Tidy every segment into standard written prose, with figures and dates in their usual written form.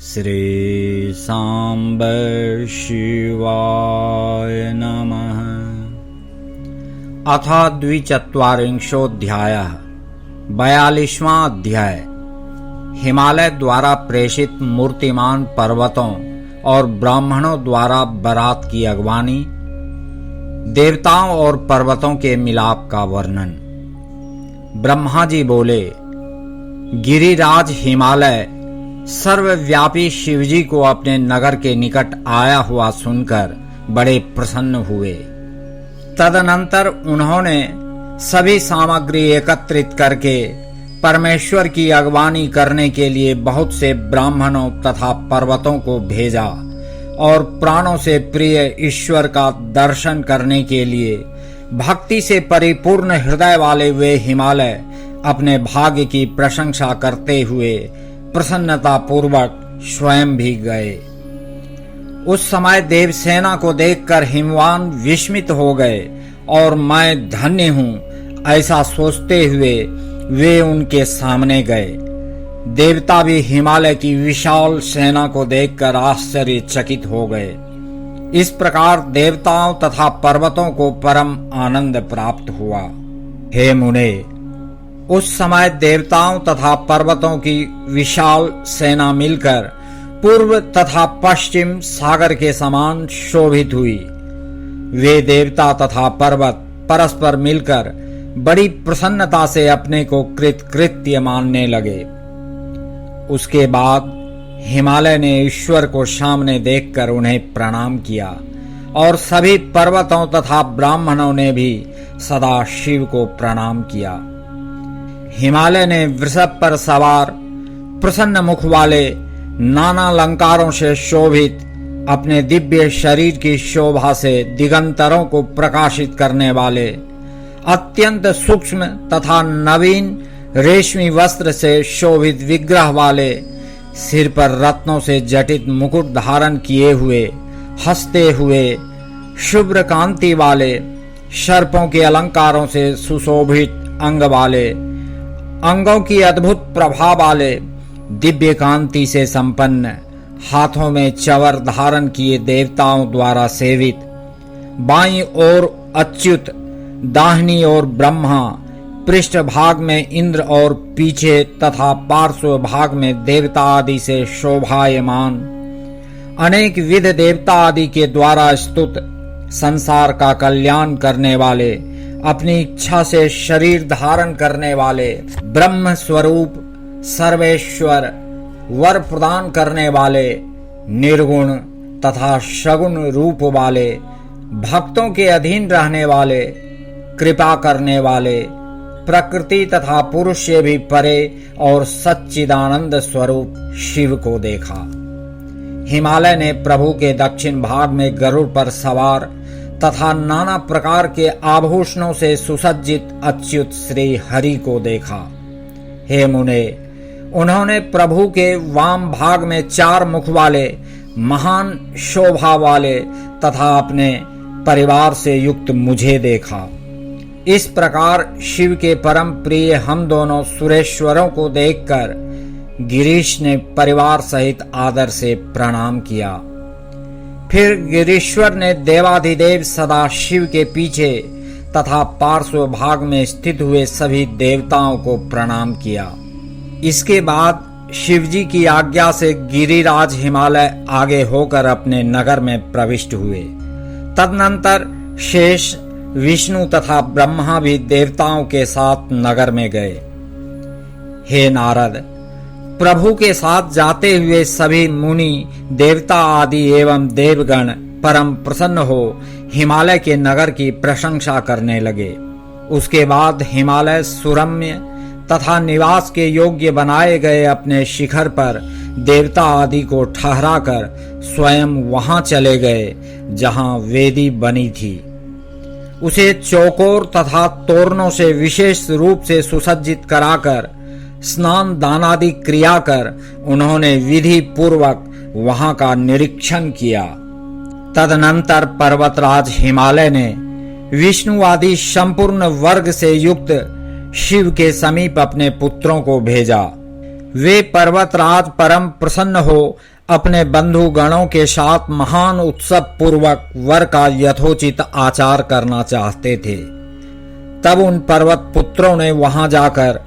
श्री सांब शिवाय नमः। अथ द्विचत्वारिंशोऽध्यायः। 42वां अध्याय। हिमालय द्वारा प्रेषित मूर्तिमान पर्वतों और ब्राह्मणों द्वारा बारात की अगवानी, देवताओं और पर्वतों के मिलाप का वर्णन। ब्रह्मा जी बोले, गिरिराज हिमालय सर्वव्यापी शिवजी को अपने नगर के निकट आया हुआ सुनकर बड़े प्रसन्न हुए। तदनंतर उन्होंने सभी सामग्री एकत्रित करके परमेश्वर की अगवानी करने के लिए बहुत से ब्राह्मणों तथा पर्वतों को भेजा और प्राणों से प्रिय ईश्वर का दर्शन करने के लिए भक्ति से परिपूर्ण हृदय वाले वे हिमालय अपने भाग्य की प्रशंसा करते हुए प्रसन्नता पूर्वक स्वयं भी गए। उस समय देवसेना को देखकर हिमवान विस्मित हो गए और मैं धन्य हूँ ऐसा सोचते हुए वे उनके सामने गए। देवता भी हिमालय की विशाल सेना को देखकर आश्चर्यचकित हो गए। इस प्रकार देवताओं तथा पर्वतों को परम आनंद प्राप्त हुआ। हे मुने, उस समय देवताओं तथा पर्वतों की विशाल सेना मिलकर पूर्व तथा पश्चिम सागर के समान शोभित हुई। वे देवता तथा पर्वत परस्पर मिलकर बड़ी प्रसन्नता से अपने को कृतकृत्य मानने लगे। उसके बाद हिमालय ने ईश्वर को सामने देखकर उन्हें प्रणाम किया और सभी पर्वतों तथा ब्राह्मणों ने भी सदा शिव को प्रणाम किया। हिमालय ने वृषभ पर सवार प्रसन्न मुख वाले नाना अलंकारों से शोभित अपने दिव्य शरीर की शोभा से दिगंतरों को प्रकाशित करने वाले अत्यंत सूक्ष्म तथा नवीन रेशमी वस्त्र से शोभित विग्रह वाले, सिर पर रत्नों से जटित मुकुट धारण किए हुए, हंसते हुए शुभ्र कांति वाले, सर्पों के अलंकारों से सुशोभित अंग वाले, अंगों की अद्भुत प्रभा वाले, दिव्य कांति से संपन्न, हाथों में चवर धारण किए देवताओं द्वारा सेवित, बाईं ओर अच्युत, दाहिनी ओर ब्रह्मा, पृष्ठ भाग में इंद्र और पीछे तथा पार्श्व भाग में देवता आदि से शोभायमान, अनेक विध देवता आदि के द्वारा स्तुत, संसार का कल्याण करने वाले, अपनी इच्छा से शरीर धारण करने वाले, ब्रह्म स्वरूप सर्वेश्वर, वर प्रदान करने वाले, निर्गुण तथा सगुण रूप वाले, भक्तों के अधीन रहने वाले, कृपा करने वाले, प्रकृति तथा पुरुष से भी परे और सच्चिदानंद स्वरूप शिव को देखा। हिमालय ने प्रभु के दक्षिण भाग में गरुड़ पर सवार तथा नाना प्रकार के आभूषणों से सुसज्जित अच्युत श्री हरि को देखा। हे मुने, उन्होंने प्रभु के वाम भाग में 4 मुख वाले, महान शोभा वाले तथा अपने परिवार से युक्त मुझे देखा। इस प्रकार शिव के परम प्रिय हम दोनों सुरेश्वरों को देखकर गिरीश ने परिवार सहित आदर से प्रणाम किया। फिर गिरीश्वर ने देवाधिदेव सदा शिव के पीछे तथा पार्श्व भाग में स्थित हुए सभी देवताओं को प्रणाम किया। इसके बाद शिवजी की आज्ञा से गिरिराज हिमालय आगे होकर अपने नगर में प्रविष्ट हुए। तदनंतर शेष, विष्णु तथा ब्रह्मा भी देवताओं के साथ नगर में गए। हे नारद, प्रभु के साथ जाते हुए सभी मुनि, देवता आदि एवं देवगण परम प्रसन्न हो हिमालय के नगर की प्रशंसा करने लगे। उसके बाद हिमालय सुरम्य तथा निवास के योग्य बनाए गए अपने शिखर पर देवता आदि को ठहराकर स्वयं वहां चले गए जहां वेदी बनी थी। उसे चौकोर तथा तोरणों से विशेष रूप से सुसज्जित कराकर स्नान दानादि क्रिया कर उन्होंने विधि पूर्वक वहां का निरीक्षण किया। तदनंतर पर्वतराज हिमालय ने विष्णु आदि संपूर्ण वर्ग से युक्त शिव के समीप अपने पुत्रों को भेजा। वे पर्वतराज परम प्रसन्न हो अपने बंधु गणों के साथ महान उत्सव पूर्वक वर का यथोचित आचार करना चाहते थे। तब उन पर्वत पुत्रों ने वहां जाकर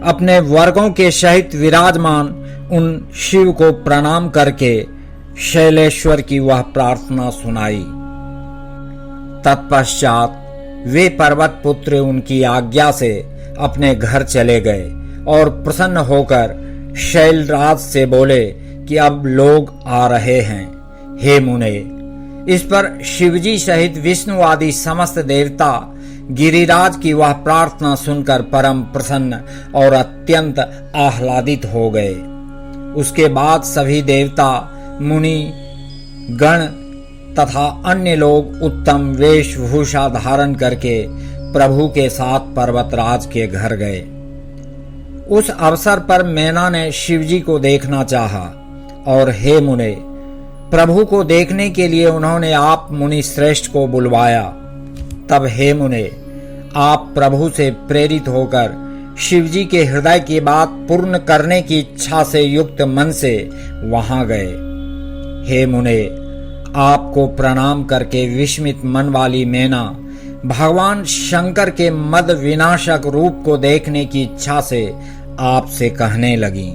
अपने वर्गों के सहित विराजमान उन शिव को प्रणाम करके शैलेश्वर की वह प्रार्थना सुनाई। तत्पश्चात वे पर्वत पुत्र उनकी आज्ञा से अपने घर चले गए और प्रसन्न होकर शैलराज से बोले कि अब लोग आ रहे हैं, हे मुने। इस पर शिवजी सहित विष्णु आदि समस्त देवता गिरिराज की वह प्रार्थना सुनकर परम प्रसन्न और अत्यंत आह्लादित हो गए। उसके बाद सभी देवता, मुनि गण तथा अन्य लोग उत्तम वेशभूषा धारण करके प्रभु के साथ पर्वतराज के घर गए। उस अवसर पर मैना ने शिवजी को देखना चाहा और हे मुने, प्रभु को देखने के लिए उन्होंने आप मुनि श्रेष्ठ को बुलवाया। तब हे मुने, आप प्रभु से प्रेरित होकर शिवजी के हृदय की बात पूर्ण करने की इच्छा से युक्त मन से वहां गए। हे मुने, आपको प्रणाम करके विस्मित मन वाली मैना भगवान शंकर के मद विनाशक रूप को देखने की इच्छा से आपसे कहने लगी।